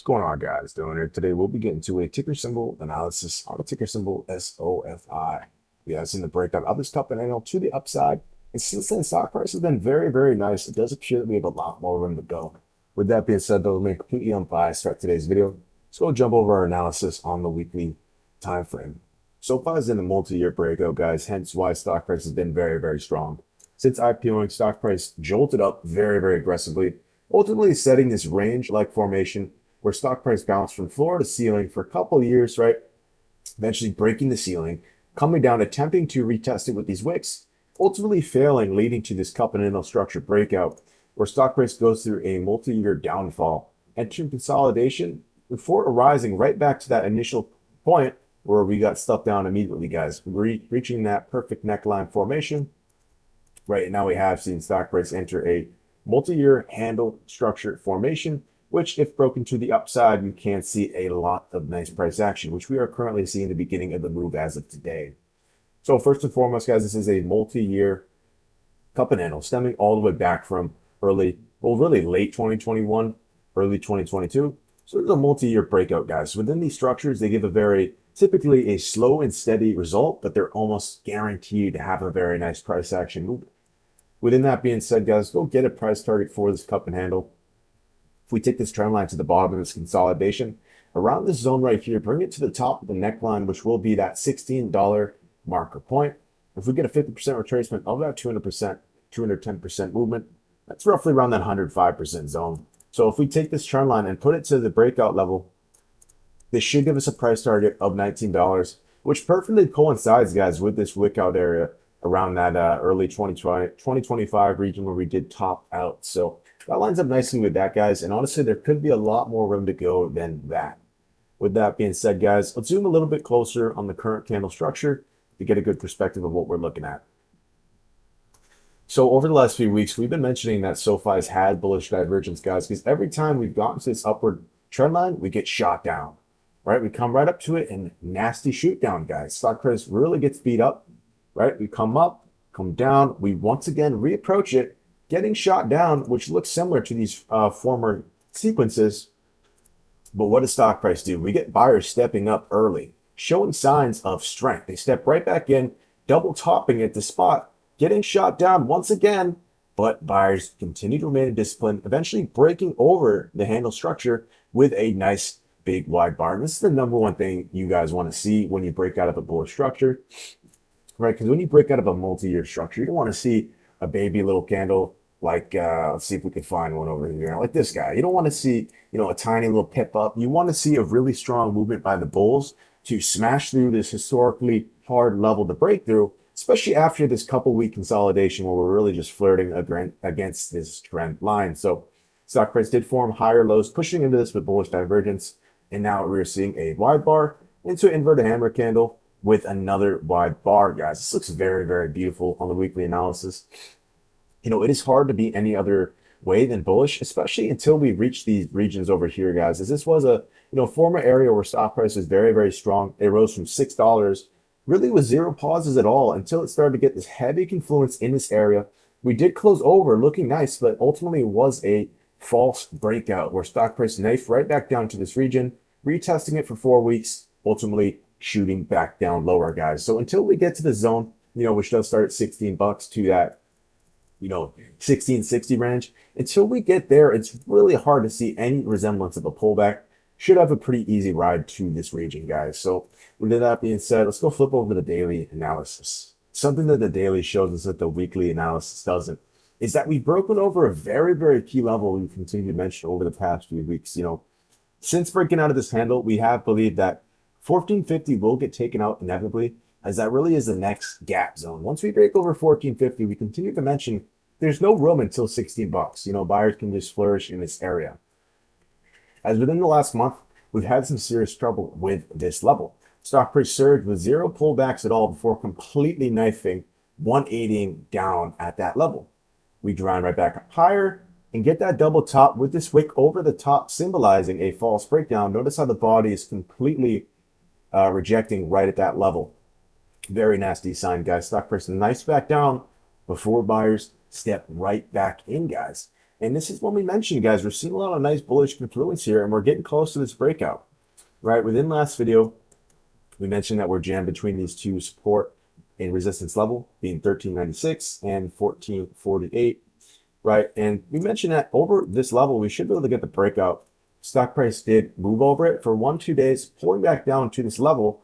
What's going on, guys? Doing here today, we'll be getting to a ticker symbol analysis on the ticker symbol SOFI. We have seen the breakout of this cup and angle to the upside. And since then, stock price has been very, very nice. It does appear that we have a lot more room to go. With that being said, though, let me completely unbiased start today's video. Let's go jump over our analysis on the weekly time frame. SoFi is in a multi-year breakout, guys, hence why stock price has been very, very strong. Since IPOing, stock price jolted up very, very aggressively, ultimately setting this range-like formation where stock price bounced from floor to ceiling for a couple of years, right? Eventually breaking the ceiling, coming down, attempting to retest it with these wicks, ultimately failing, leading to this cup and handle structure breakout, where stock price goes through a multi-year downfall, entering consolidation before arising right back to that initial point where we got stuck down immediately, guys, reaching that perfect neckline formation. Right now we have seen stock price enter a multi-year handle structure formation, which if broken to the upside, you can see a lot of nice price action, which we are currently seeing the beginning of the move as of today. So first and foremost, guys, this is a multi-year cup and handle stemming all the way back from really late 2021, early 2022. So there's a multi-year breakout, guys. Within these structures, they give typically a slow and steady result, but they're almost guaranteed to have a very nice price action movement. Within that being said, guys, go get a price target for this cup and handle. If we take this trend line to the bottom of this consolidation, around this zone right here, bring it to the top of the neckline, which will be that $16 marker point. If we get a 50% retracement of that 210% movement, that's roughly around that 105% zone. So if we take this trend line and put it to the breakout level, this should give us a price target of $19, which perfectly coincides, guys, with this wick out area around that early 2025 region where we did top out. So that lines up nicely with that, guys. And honestly, there could be a lot more room to go than that. With that being said, guys, let's zoom a little bit closer on the current candle structure to get a good perspective of what we're looking at. So over the last few weeks, we've been mentioning that SoFi's had bullish divergence, guys, because every time we've gotten to this upward trend line, we get shot down, right? We come right up to it and nasty shoot down, guys. Stock price really gets beat up, right? We come up, come down. We once again reapproach it, getting shot down, which looks similar to these former sequences. But what does stock price do? We get buyers stepping up early, showing signs of strength. They step right back in, double topping at the spot, getting shot down once again, but buyers continue to remain disciplined, eventually breaking over the handle structure with a nice big wide bar. And this is the number one thing you guys want to see when you break out of a bullish structure, right? Because when you break out of a multi-year structure, you don't want to see a baby little candle like, let's see if we can find one over here, like this guy. You don't want to see, a tiny little pip up. You want to see a really strong movement by the bulls to smash through this historically hard level to break through, especially after this couple week consolidation where we're really just flirting against this trend line. So stock price did form higher lows, pushing into this with bullish divergence. And now we're seeing a wide bar into an inverted hammer candle with another wide bar, guys. This looks very, very beautiful on the weekly analysis. It is hard to be any other way than bullish, especially until we reach these regions over here, guys, as this was a, former area where stock price was very, very strong. It rose from $6 really with zero pauses at all until it started to get this heavy confluence in this area. We did close over looking nice, but ultimately it was a false breakout where stock price knifed right back down to this region, retesting it for 4 weeks, ultimately shooting back down lower, guys. So until we get to the zone, which does start at $16 to that, 1660 range, until we get there, it's really hard to see any resemblance of a pullback. Should have a pretty easy ride to this region, guys. So with that being said, let's go flip over to the daily analysis. Something that the daily shows us that the weekly analysis doesn't is that we've broken over a very, very key level we've continued to mention over the past few weeks. Since breaking out of this handle, we have believed that 1450 will get taken out inevitably, as that really is the next gap zone. Once we break over 1450, we continue to mention there's no room until $16. Buyers can just flourish in this area. As within the last month, we've had some serious trouble with this level. Stock price surged with zero pullbacks at all before completely knifing 180 down at that level. We grind right back up higher and get that double top with this wick over the top, symbolizing a false breakdown. Notice how the body is completely rejecting right at that level. Very nasty sign, guys. Stock price nice back down before buyers step right back in, guys. And this is when we mentioned, guys, we're seeing a lot of nice bullish confluence here, and we're getting close to this breakout, right? Within last video, we mentioned that we're jammed between these two support and resistance level, being 1396 and 1448, right? And we mentioned that over this level, we should be able to get the breakout. Stock price did move over it for 1-2 days, pulling back down to this level,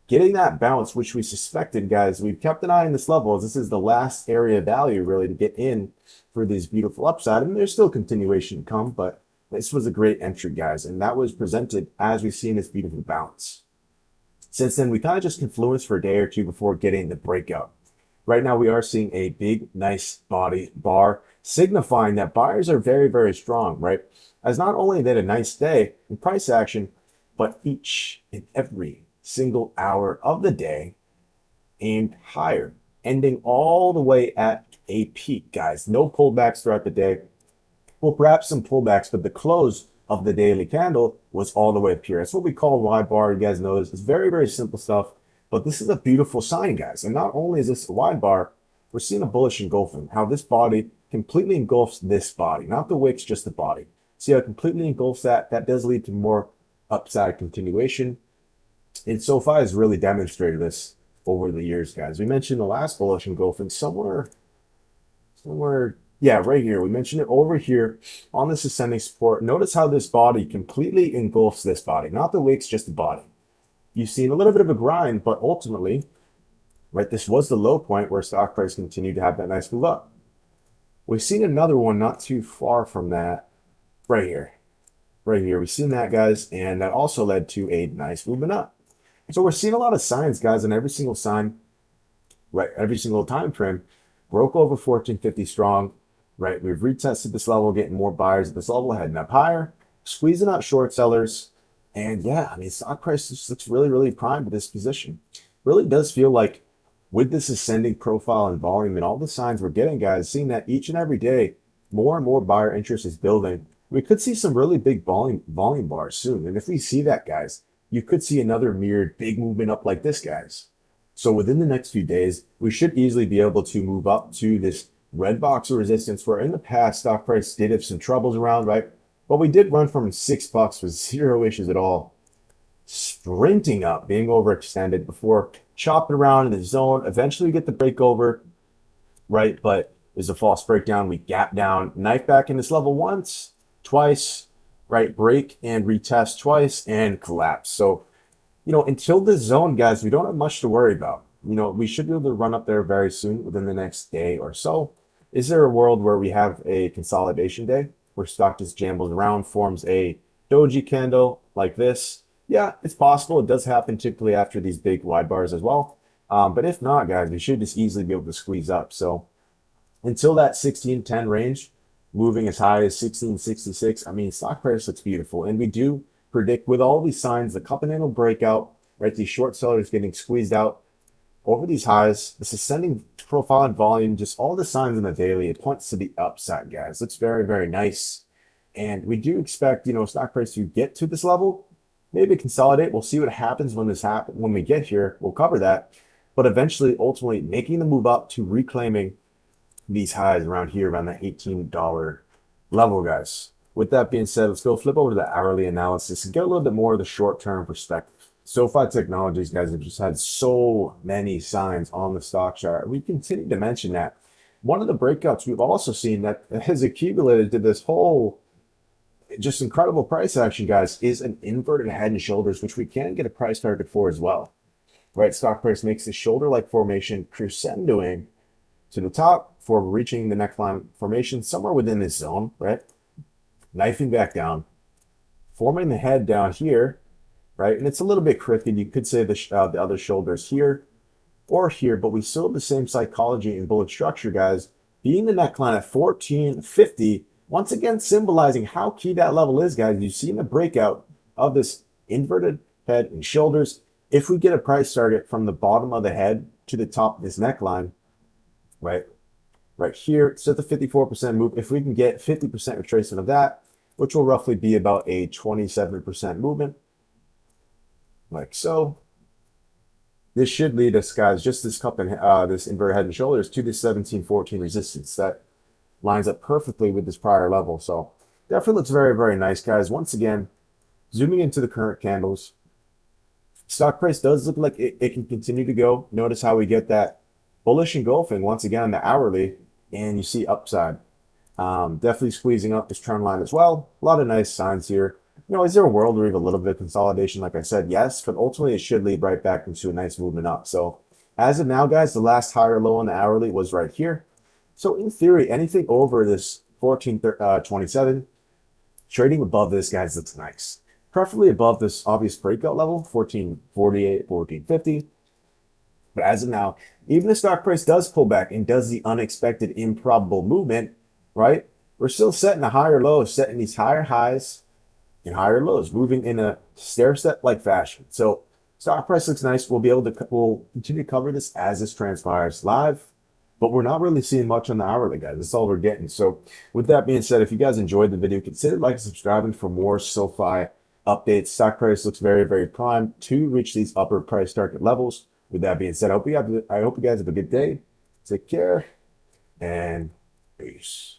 getting that bounce, which we suspected, guys. We've kept an eye on this level as this is the last area of value really to get in for this beautiful upside. And there's still continuation to come, but this was a great entry, guys. And that was presented as we've seen this beautiful bounce. Since then, we kind of just confluenced for a day or two before getting the breakout. Right now, we are seeing a big, nice body bar, signifying that buyers are very, very strong, right? As not only they had a nice day in price action, but each and every single hour of the day aimed higher, ending all the way at a peak, guys. No pullbacks throughout the day. Well, perhaps some pullbacks, but the close of the daily candle was all the way up here. That's what we call wide bar. You guys know this. It's very, very simple stuff, but this is a beautiful sign, guys. And not only is this a wide bar, we're seeing a bullish engulfing, how this body completely engulfs this body, not the wicks, just the body. See how it completely engulfs that? That does lead to more upside continuation. And SoFi has really demonstrated this over the years, guys. We mentioned the last bullish engulfing somewhere, yeah, right here. We mentioned it over here on this ascending support. Notice how this body completely engulfs this body, not the wicks, just the body. You've seen a little bit of a grind, but ultimately, right, this was the low point where stock price continued to have that nice move up. We've seen another one not too far from that, right here. Right here, we've seen that, guys, and that also led to a nice movement up. So we're seeing a lot of signs, guys, and every single sign, right, every single time frame broke over 1450 strong, right? We've retested this level, getting more buyers at this level, heading up higher, squeezing out short sellers. And yeah, I mean, stock price just looks really, really primed to this position. Really does feel like with this ascending profile and volume and all the signs we're getting, guys, seeing that each and every day, more and more buyer interest is building. We could see some really big volume bars soon. And if we see that, guys, you could see another mirrored big movement up like this, guys. So within the next few days, we should easily be able to move up to this red box of resistance where in the past stock price did have some troubles around, right? But we did run from $6 with zero issues at all, sprinting up, being overextended before chopping around in the zone. Eventually we get the breakover, right? But there's a false breakdown. We gap down, knife back in this level once, twice, right? Break and retest twice and collapse. So, until this zone, guys, we don't have much to worry about. We should be able to run up there very soon within the next day or so. Is there a world where we have a consolidation day where stock just jambles around, forms a doji candle like this? Yeah, it's possible. It does happen typically after these big wide bars as well. But if not, guys, we should just easily be able to squeeze up. So until that 1610 range, moving as high as 1666, I mean, stock price looks beautiful. And we do predict with all these signs, the cup and handle breakout, right? These short sellers getting squeezed out over these highs, this ascending profile and volume, just all the signs in the daily, it points to the upside, guys. Looks very, very nice. And we do expect, stock price to get to this level, maybe consolidate. We'll see what happens when we get here. We'll cover that. But eventually, ultimately, making the move up to reclaiming these highs around here, around that $18 level, guys. With that being said, let's go flip over to the hourly analysis and get a little bit more of the short-term perspective. SoFi Technologies, guys, have just had so many signs on the stock chart. We continue to mention that. One of the breakouts we've also seen that has accumulated to this whole just incredible price action, guys, is an inverted head and shoulders, which we can get a price target for as well. Right? Stock price makes this shoulder-like formation crescendoing to the top for reaching the neckline formation somewhere within this zone, right? Knifing back down, forming the head down here, right? And it's a little bit crooked. You could say the other shoulders here or here, but we still have the same psychology and bullet structure, guys. Being the neckline at 1450, once again symbolizing how key that level is, guys. You've seen the breakout of this inverted head and shoulders. If we get a price target from the bottom of the head to the top of this neckline, right here, it's at the 54% move. If we can get 50% retracement of that, which will roughly be about a 27% movement, like so, this should lead us, guys, just this cup and this inverted head and shoulders to this 1714 resistance that lines up perfectly with this prior level. So definitely looks very, very nice, guys. Once again, zooming into the current candles, stock price does look like it can continue to go. Notice how we get that bullish engulfing once again on the hourly, and you see upside. Definitely squeezing up this trend line as well. A lot of nice signs here. Is there a world where we have a little bit of consolidation? Like I said, yes, but ultimately it should lead right back into a nice movement up. So as of now, guys, the last higher low on the hourly was right here. So in theory, anything over this 1427, trading above this, guys, looks nice. Preferably above this obvious breakout level, 1448, 1450. But as of now, even if stock price does pull back and does the unexpected improbable movement, right? We're still setting a higher low, setting these higher highs and higher lows, moving in a stair step like fashion. So stock price looks nice. We'll continue to cover this as this transpires live, but we're not really seeing much on the hourly, guys. That's all we're getting. So with that being said, if you guys enjoyed the video, consider liking and subscribing for more SoFi updates. Stock price looks very, very prime to reach these upper price target levels. With that being said, I hope you guys have a good day. Take care and peace.